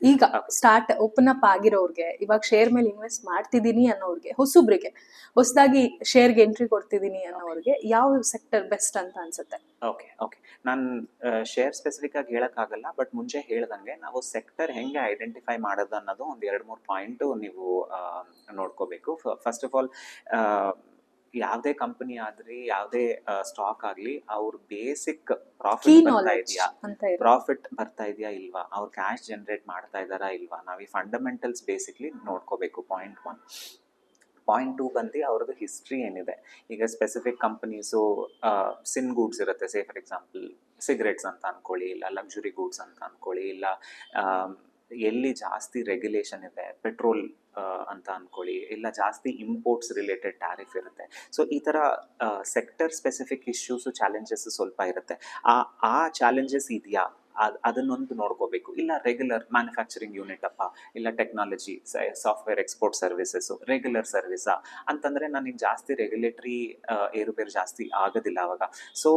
ಈಗ start open up ಆಗಿರೋರ್ಗೆ, ಇವಾಗ share ಮೇಲೆ ಇನ್ವೆಸ್ಟ್ ಮಾಡ್ತಿದ್ದೀನಿ ಅನ್ನೋರ್ಗೆ, ಹೊಸಬ್ರಿಗೆ, ಹೊಸದಾಗಿ ಶೇರ್ಗೆ ಎಂಟ್ರಿ ಕೊಡ್ತಿದ್ದೀನಿ ಅನ್ನೋರ್ಗೆ ಯಾವ ಸೆಕ್ಟರ್ ಬೆಸ್ಟ್ ಅಂತ ಅನ್ಸುತ್ತೆ? ಓಕೆ ನಾನು ಶೇರ್ ಸ್ಪೆಸಿಫಿಕ್ ಆಗಿ ಹೇಳಕ್ಕಾಗಲ್ಲ, ಬಟ್ ಮುಂಚೆ ಹೇಳ್ದಂಗೆ ನಾವು ಸೆಕ್ಟರ್ ಹೆಂಗೆ ಐಡೆಂಟಿಫೈ ಮಾಡೋದು ಅನ್ನೋದು ಒಂದು 2-3 ಪಾಯಿಂಟು ನೀವು ನೋಡ್ಕೋಬೇಕು. ಫಸ್ಟ್ ಆಫ್ ಆಲ್, ಯಾವುದೇ ಕಂಪನಿ ಆದ್ರಿ, ಯಾವುದೇ ಸ್ಟಾಕ್ ಆಗಲಿ, ಅವ್ರ ಬೇಸಿಕ್ ಪ್ರಾಫಿಟ್ ಬರ್ತಾ ಇದೆಯಾ, ಪ್ರಾಫಿಟ್ ಬರ್ತಾ ಇದೆಯಾ ಇಲ್ವಾ, ಅವ್ರು ಕ್ಯಾಶ್ ಜನರೇಟ್ ಮಾಡ್ತಾ ಇದ್ದಾರಾ ಇಲ್ವಾ, ನಾವು ಈ ಫಂಡಮೆಂಟಲ್ಸ್ ಬೇಸಿಕ್ಲಿ ನೋಡ್ಕೋಬೇಕು. ಪಾಯಿಂಟ್ 1. ಪಾಯಿಂಟ್ 2 ಬಂದು ಅವ್ರದ್ದು ಹಿಸ್ಟ್ರಿ ಏನಿದೆ. ಈಗ ಸ್ಪೆಸಿಫಿಕ್ ಕಂಪನೀಸು ಸಿನ್ ಗೂಡ್ಸ್ ಇರುತ್ತೆ, ಸೇ ಫಾರ್ ಎಕ್ಸಾಂಪಲ್ ಸಿಗರೇಟ್ಸ್ ಅಂತ ಅನ್ಕೊಳ್ಳಿ, ಇಲ್ಲ ಲಕ್ಸುರಿ ಗೂಡ್ಸ್ ಅಂತ ಅನ್ಕೊಳ್ಳಿ, ಇಲ್ಲ ಎಲ್ಲಿ ಜಾಸ್ತಿ ರೆಗ್ಯುಲೇಷನ್ ಇದೆ, ಪೆಟ್ರೋಲ್ ಅಂತ ಅನ್ಕೊಳ್ಳಿ, ಇಲ್ಲ ಜಾಸ್ತಿ ಇಂಪೋರ್ಟ್ಸ್ ರಿಲೇಟೆಡ್ ಟ್ಯಾರಿಫ್ ಇರುತ್ತೆ. ಸೊ ಈ ಥರ ಸೆಕ್ಟರ್ ಸ್ಪೆಸಿಫಿಕ್ ಇಶ್ಯೂಸು, ಚಾಲೆಂಜಸ್ ಸ್ವಲ್ಪ ಇರುತ್ತೆ. ಆ ಚಾಲೆಂಜಸ್ ಇದೆಯಾ ಅದನ್ನೊಂದು ನೋಡ್ಕೋಬೇಕು. ಇಲ್ಲ ರೆಗ್ಯುಲರ್ ಮ್ಯಾನುಫ್ಯಾಕ್ಚರಿಂಗ್ ಯೂನಿಟ್ ಅಪ್ಪ, ಇಲ್ಲ technology, software export services, regular ಸರ್ವಿಸಾ ಅಂತಂದರೆ ನನಗೆ ಜಾಸ್ತಿ ರೆಗ್ಯುಲೇಟರಿ ಏರುಪೇರು ಜಾಸ್ತಿ ಆಗೋದಿಲ್ಲ ಅವಾಗ. ಸೊ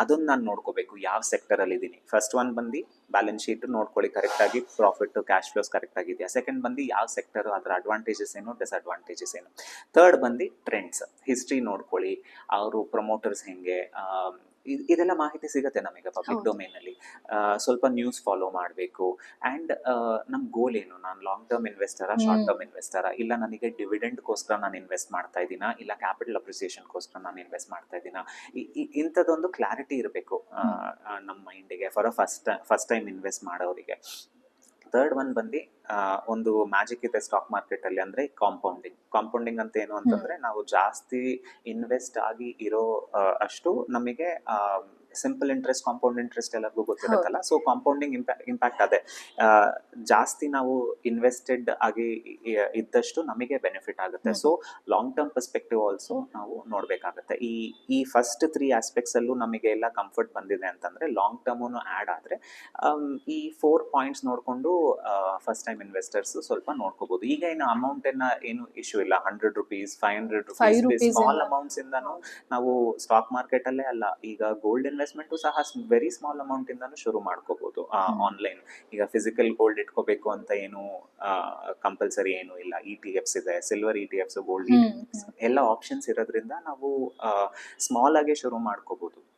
ಅದನ್ನು ನಾನು ನೋಡ್ಕೋಬೇಕು, ಯಾವ ಸೆಕ್ಟರಲ್ಲಿ ಇದ್ದೀನಿ. ಫಸ್ಟ್ ಒನ್ ಬಂದು ಬ್ಯಾಲೆನ್ಸ್ ಶೀಟ್ ನೋಡ್ಕೊಳ್ಳಿ ಕರೆಕ್ಟಾಗಿ, ಪ್ರಾಫಿಟ್ ಕ್ಯಾಶ್ ಫ್ಲೋಸ್ ಕರೆಕ್ಟ್ ಆಗಿದೆಯಾ. ಸೆಕೆಂಡ್ ಬಂದು ಯಾವ ಸೆಕ್ಟರ್, ಅದರ ಅಡ್ವಾಂಟೇಜಸ್ ಏನು, ಡಿಸ್ಅಡ್ವಾಂಟೇಜಸ್ ಏನು. ಥರ್ಡ್ ಬಂದು ಟ್ರೆಂಡ್ಸ್, ಹಿಸ್ಟ್ರಿ ನೋಡ್ಕೊಳ್ಳಿ, ಅವರು ಪ್ರಮೋಟರ್ಸ್ ಹೆಂಗೆ, ಇದೆಲ್ಲ ಮಾಹಿತಿ ಸಿಗುತ್ತೆ ನಮಗೆ ಪಬ್ಲಿಕ್ ಡೊಮೇನಲ್ಲಿ. ಸ್ವಲ್ಪ ನ್ಯೂಸ್ ಫಾಲೋ ಮಾಡಬೇಕು. ಆ್ಯಂಡ್ ನಮ್ಮ ಗೋಲ್ ಏನು, ನಾನು ಲಾಂಗ್ ಟರ್ಮ್ ಇನ್ವೆಸ್ಟರಾ, ಶಾರ್ಟ್ ಟರ್ಮ್ ಇನ್ವೆಸ್ಟರಾ, ಇಲ್ಲ ನನಗೆ ಡಿವಿಡೆಂಡ್ಗೋಸ್ಕರ ನಾನು ಇನ್ವೆಸ್ಟ್ ಮಾಡ್ತಾ ಇದ್ದೀನಾ, ಇಲ್ಲ ಕ್ಯಾಪಿಟಲ್ ಅಪ್ರಿಸಿಯೇಷನ್ಗೋಸ್ಕರ ನಾನು ಇನ್ವೆಸ್ಟ್ ಮಾಡ್ತಾ ಇದ್ದೀನಾ, ಇಂಥದ್ದೊಂದು ಕ್ಲಾರಿಟಿ ಇರಬೇಕು ನಮ್ಮ ಮೈಂಡಿಗೆ ಫಾರ್ ಫಸ್ಟ್ ಟೈಮ್ ಇನ್ವೆಸ್ಟ್ ಮಾಡೋರಿಗೆ. ಥರ್ಡ್ ಒನ್ ಬಂದು ಒಂದು ಮ್ಯಾಜಿಕ್ ಇದೆ ಸ್ಟಾಕ್ ಮಾರ್ಕೆಟಲ್ಲಿ, ಅಂದರೆ ಕಾಂಪೌಂಡಿಂಗ್ ಅಂತ ಏನು ಅಂತಂದರೆ, ನಾವು ಜಾಸ್ತಿ ಇನ್ವೆಸ್ಟ್ ಆಗಿ ಇರೋ ಅಷ್ಟು ನಮಗೆ ಸಿಂಪಲ್ ಇಂಟ್ರೆಸ್ಟ್, ಕಾಂಪೌಂಡ್ ಇಂಟ್ರೆಸ್ಟ್ ಎಲ್ಲರಿಗೂ ಗೊತ್ತಿರುತ್ತಲ್ಲ. ಸೊ ಕಾಂಪೌಂಡಿಂಗ್ ಇಂಪ್ಯಾಕ್ಟ್ ಅದೇ, ಜಾಸ್ತಿ ನಾವು ಇನ್ವೆಸ್ಟೆಡ್ ಆಗಿ ಇದ್ದಷ್ಟು ನಮಗೆ ಬೆನಿಫಿಟ್ ಆಗುತ್ತೆ. So long term perspective also ನಾವು ನೋಡಬೇಕಾಗುತ್ತೆ. ಈ ಫಸ್ಟ್ 3 ಆಸ್ಪೆಕ್ಟ್ಸಲ್ಲೂ ನಮಗೆ ಎಲ್ಲ ಕಂಫರ್ಟ್ ಬಂದಿದೆ ಅಂತಂದರೆ, ಲಾಂಗ್ ಟರ್ಮೂ ಆ್ಯಡ್ ಆದರೆ ಈ 4 ಪಾಯಿಂಟ್ಸ್ ನೋಡಿಕೊಂಡು ಫಸ್ಟ್ ಟೈಮ್ ಇನ್ವೆಸ್ಟರ್ಸ್ ಸ್ವಲ್ಪ ನೋಡ್ಕೋಬಹುದು. ಈಗ ಏನು ಅಮೌಂಟ್ ಏನು ಇಶ್ಯೂ ಇಲ್ಲ, 100 ರೂಪೀಸ್, 500 ರೂಪೀಸ್, ಸ್ಮಾಲ್ ಅಮೌಂಟ್ಸ್ ಇಂದಾನು ನಾವು ಸ್ಟಾಕ್ ಮಾರ್ಕೆಟ್ ಅಲ್ಲೇ ಅಲ್ಲ, ಈಗ ಗೋಲ್ಡ್ ಇನ್ವೆಸ್ಟ್ಮೆಂಟು ಸಹ ವೆರಿ ಸ್ಮಾಲ್ ಅಮೌಂಟ್ ಇಂದಾನು ಶುರು ಮಾಡ್ಕೋಬಹುದು ಆನ್ಲೈನ್. ಈಗ ಫಿಸಿಕಲ್ ಗೋಲ್ಡ್ ಇಟ್ಕೋಬೇಕು ಅಂತ ಏನು ಕಂಪಲ್ಸರಿ ಏನು ಇಲ್ಲ. ETFs ಇದೆ, ಸಿಲ್ವರ್ ETFs, ಗೋಲ್ಡ್ ETFs, ಎಲ್ಲ ಆಪ್ಷನ್ಸ್ ಇರೋದ್ರಿಂದ ನಾವು ಸ್ಮಾಲ್ ಆಗಿ ಶುರು ಮಾಡ್ಕೋಬಹುದು.